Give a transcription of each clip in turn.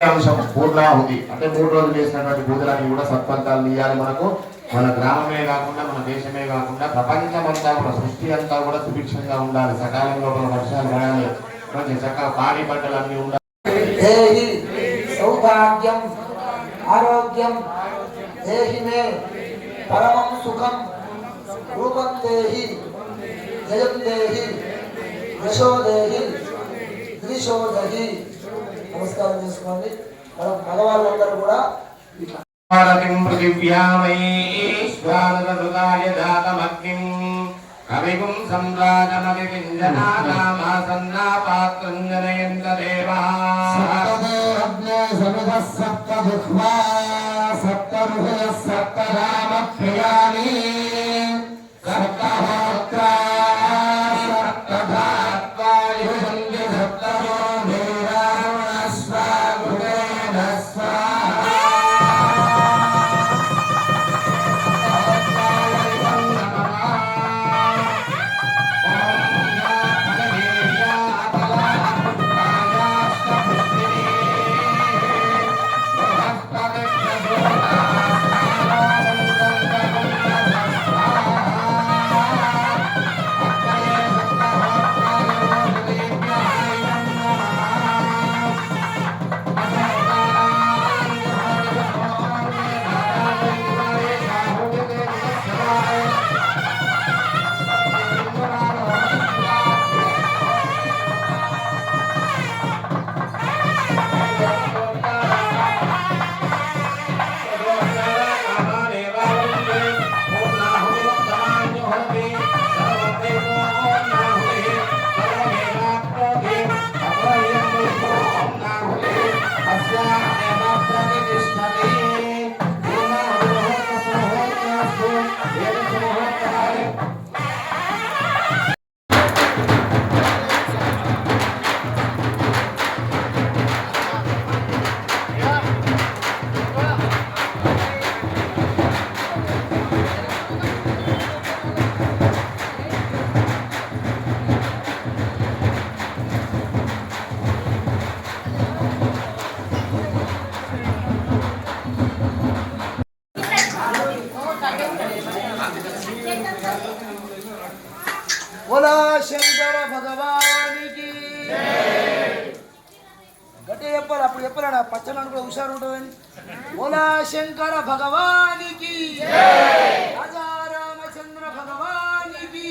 అంశం పూర్ణాహుతి అంటే 3 రోజులు చేసినటువంటి పూజలన్నీ కూడా సత్ఫలితాలు ఇవ్వాలి. మనకు మన గ్రామమే కాకుండా మన దేశమే కాకుండా ప్రపంచమంతా కూడా సృష్టి అంతా కూడా సుభిక్షంగా ఉండాలి. సకాలంలో వర్షాలు పడాలి. మంచి చక్కగా పాడి పంటలు అన్ని ఉండాలి. సౌభాగ్యం ఆరోగ్యం దేహి మే పరమం సుఖం రూపం దేహి జయం దేహి యశో దేహి త్రిశో దేహి. నమస్కారం చేసుకోండి. మన మగవాళ్ళందరూ కూడా భారతిం పృథివ్యామై స్వానరుగాయ జాతమగ్నిం కవిగుం సంరాజమవిపింజనానామాసన్నా పాత్రం జనయంత దేవాః సప్తదేవజ్ఞే సమిధః సప్తజిహ్వా సప్తరుహయః సప్తరామప్రియాణి సప్తహోత్రా సప్తధాత్వాయుషంతి సప్తమో నీరావణస్వాగుణేన స్వాహా. బోలా శంకర భగవానికి గట్టి చెప్పాలి. అప్పుడు చెప్పాలి పచ్చని కూడా హుషారు ఉంటుందని. బోలా శంకర భగవానికి రాజా రామచంద్ర భగవానికి.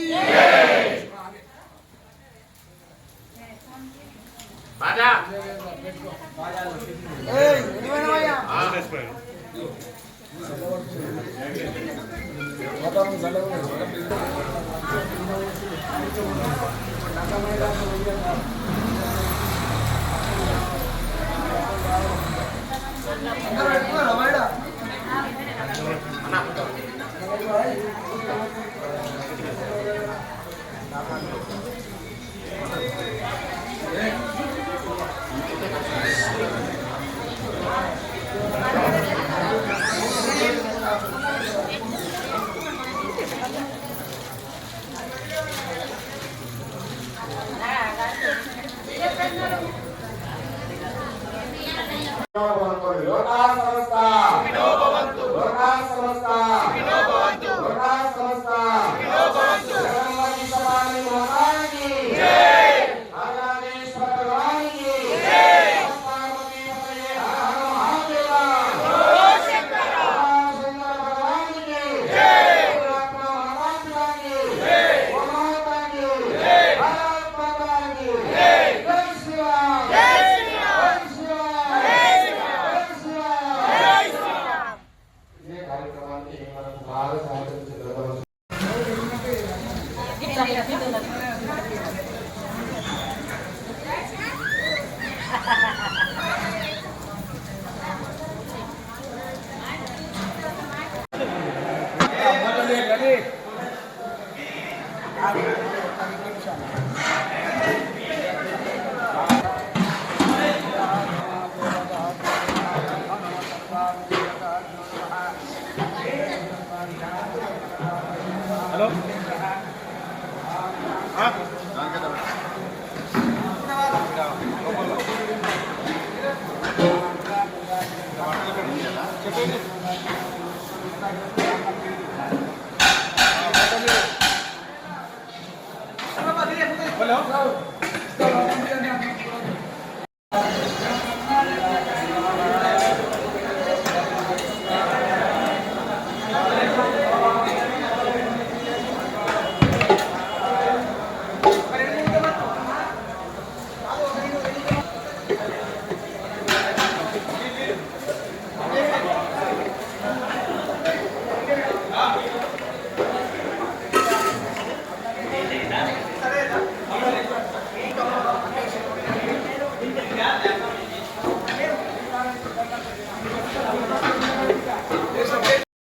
లోకా సమస్త లోకా సమస్త లోకా సమస్త జగన్మోహన్ సమాని మహారాజుకి జై. నారాయణేశ్వర భగవానికి జై. పార్వతీ పతయే హర హర మహాదేవ. బోలో శంకర భగవానికి జై. ఆత్మ మహారాజుకి జై. ఓమాతాకి జై. భారత మాతాకి జై. జై శ్రీరామ్. జై శ్రీరామ్. జై శ్రీరామ్. జై శ్రీరామ్.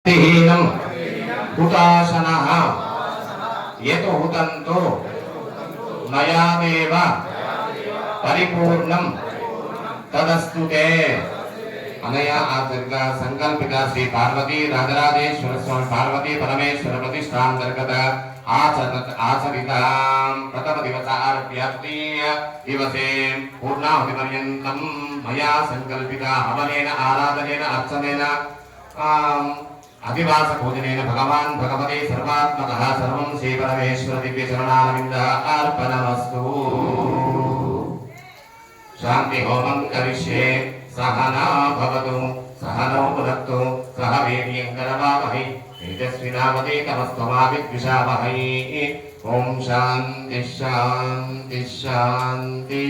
హీనం హుతాశనః యత్ హుతంతో మయామేవ పరిపూర్ణం తదస్తుతే అనయా ఆచరిత సంకల్పిత శ్రీ పార్వతీ రాజరాజేశ్వర స్వామి పార్వతీ పరమేశ్వర ప్రతిష్టాంతర్గత ఆచరిత ప్రథమ దివసార్భ్య తృతీయ దివసే పూర్ణాహుతి పర్యంతం మయా సంకల్పిత హవనేన ఆరాధనేన అర్చనేన అధివాస పూజనేన భగవాన్ భగవతే సర్వాత్మకః సర్వం శ్రీ పరమేశ్వర దివ్య చరణారవింద అర్పణమస్తు. శాంతి హోమం కరిష్యే. సహనా భవతు సహనౌ పునక్తు సహ వీర్యం కరవావహై తేజస్వినావతీతమస్తు మా విద్విషావహై. ఓం శాంతి శాంతి శాంతి.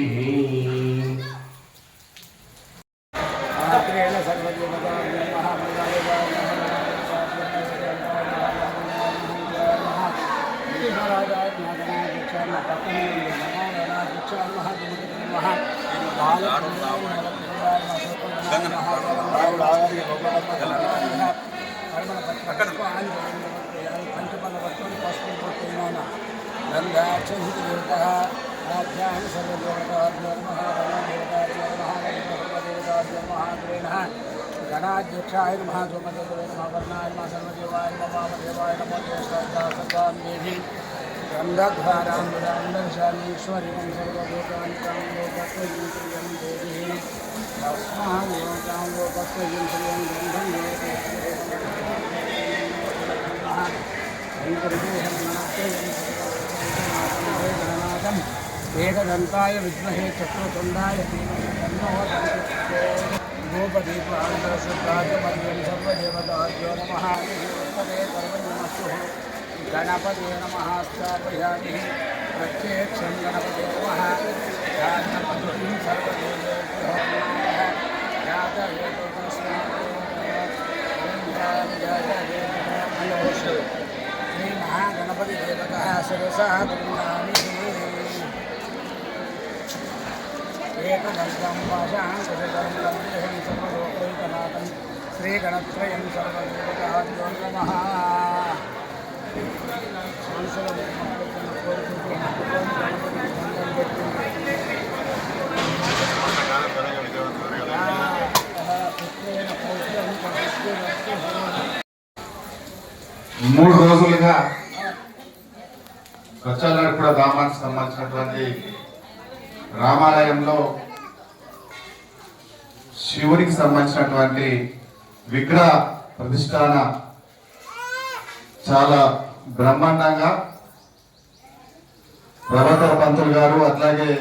गणाध्यक्षाय नमः सोमदेवाय नमः वर्णाय नमः सर्वदेवाय नमः वामदेवाय नमो ज्येष्ठाय देवी गन्धद्वाराम्बुदाम्बरशालीश्वरी सर्वभूतानि तां लोकत्वयं प्रियं देवी तस्मात् लोकां लोकत्वयं प्रियं गन्धं गणनाथम् एकदन्ताय विद्महे चक्रतुण्डाय धूपदीपान्तरशुद्धाजमर्यं सर्वदेवताभ्यो नमः. सर्वनमस्तुः गणपते नमः. स्थापयामि प्रत्यक्षं गणपते नमः. ध्यानपद्धतिं सर्वदेवेभ्यो नमः. श्रीमहागणपति देवतः शिरसा गृह्णामि. एकदन्तं पाशाङ्कुशधरं लम्बेहं सर्वलोकैकनाथं श्रीगणत्रयं सर्वदेवताभ्यो नमः. మూడు రోజులుగా కొచ్చలనూడ గ్రామానికి సంబంధించినటువంటి రామాలయంలో శివునికి సంబంధించినటువంటి విగ్రహ ప్రతిష్టాన చాలా బ్రహ్మాండంగా ప్రభాకర్ పంతులు గారు అట్లాగే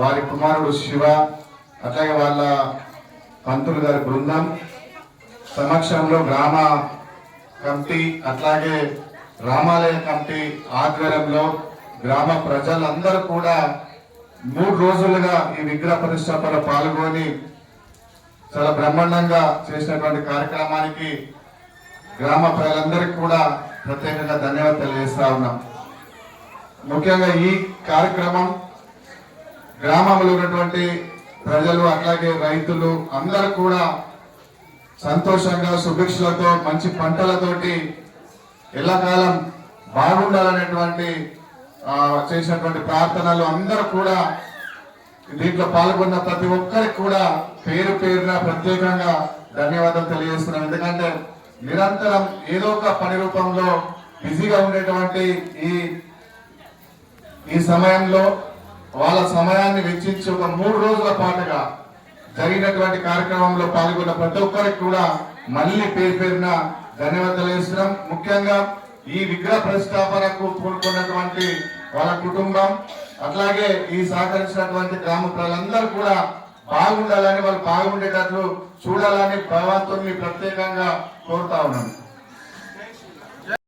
వారి కుమారుడు శివ అట్లాగే వాళ్ళ పంతులు గారి బృందం సమక్షంలో గ్రామ కమిటీ అట్లాగే రామాలయ కమిటీ ఆధ్వర్యంలో గ్రామ ప్రజలందరూ కూడా 3 రోజులుగా ఈ విగ్రహ ప్రతిష్టాపనలో పాల్గొని చాలా బ్రహ్మాండంగా చేసినటువంటి కార్యక్రమానికి గ్రామ ప్రజలందరికీ కూడా ప్రత్యేకంగా ధన్యవాదాలు తెలియజేస్తా ఉన్నాం. ముఖ్యంగా ఈ కార్యక్రమం గ్రామంలో ఉన్నటువంటి ప్రజలు అట్లాగే రైతులు అందరూ కూడా సంతోషంగా సుభిక్షలతో మంచి పంటలతోటి ఎల్లకాలం బాగుండాలనేటువంటి చేసినటువంటి ప్రార్థనలు అందరూ కూడా దీంట్లో పాల్గొన్న ప్రతి ఒక్కరికి కూడా పేరు పేరున ప్రత్యేకంగా ధన్యవాదాలు తెలియజేస్తున్నాం. ఎందుకంటే నిరంతరం ఏదో ఒక పని రూపంలో బిజీగా ఉండేటువంటి ఈ సమయంలో వాళ్ళ సమయాన్ని వెచ్చించి ఒక 3 రోజుల పాటుగా జరిగినటువంటి కార్యక్రమంలో పాల్గొన్న ప్రతి ఒక్కరికి కూడా మళ్ళీ పేరు పేరున ధన్యవాదాలు వేస్తున్నాం. ముఖ్యంగా ఈ విగ్రహ ప్రతిష్టాపనకు పూనుకున్నటువంటి వాళ్ళ కుటుంబం, అట్లాగే ఈ సహకరించినటువంటి గ్రామ ప్రజలందరూ కూడా బాగుండాలని, వాళ్ళు బాగుండేటట్లు చూడాలని భగవంతుని ప్రత్యేకంగా కోరుతా ఉన్నాను.